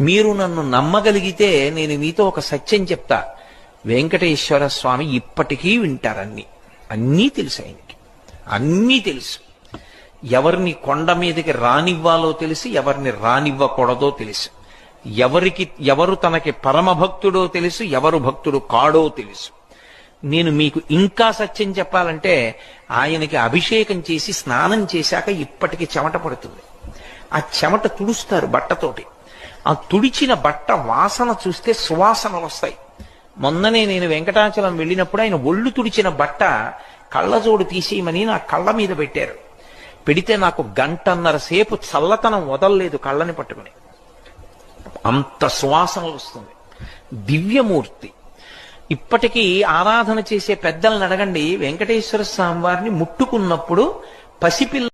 మీరు నన్ను నమ్మగలిగితే నేను మీతో ఒక సత్యం చెప్తా. వెంకటేశ్వర స్వామి ఇప్పటికీ వింటారన్నీ. అన్నీ తెలుసు ఆయనకి, అన్నీ తెలుసు. ఎవరిని కొండ మీదకి రానివ్వాలో తెలిసి, ఎవరిని రానివ్వకూడదో తెలుసు. ఎవరు తనకి పరమ భక్తుడో తెలుసు, ఎవరు భక్తుడు కాడో తెలుసు. నేను మీకు ఇంకా సత్యం చెప్పాలంటే, ఆయనకి అభిషేకం చేసి స్నానం చేశాక ఇప్పటికి చెమట పడుతుంది. ఆ చెమట తుడుస్తారు బట్టతోటి. ఆ తుడిచిన బట్ట వాసన చూస్తే సువాసనలు వస్తాయి. మొన్ననే నేను వెంకటాచలం వెళ్ళినప్పుడు ఆయన ఒళ్ళు తుడిచిన బట్ట కళ్ళజోడు తీసేయమని నా కళ్ళ మీద పెట్టారు. పెడితే నాకు 1.5 సేపు చల్లతనం వదలలేదు కళ్ళని పట్టుకుని. అంత సువాసనలు వస్తుంది. దివ్యమూర్తి. ఇప్పటికీ ఆరాధన చేసే పెద్దలను అడగండి, వెంకటేశ్వర స్వామి వారిని ముట్టుకున్నప్పుడు పసిపిల్ల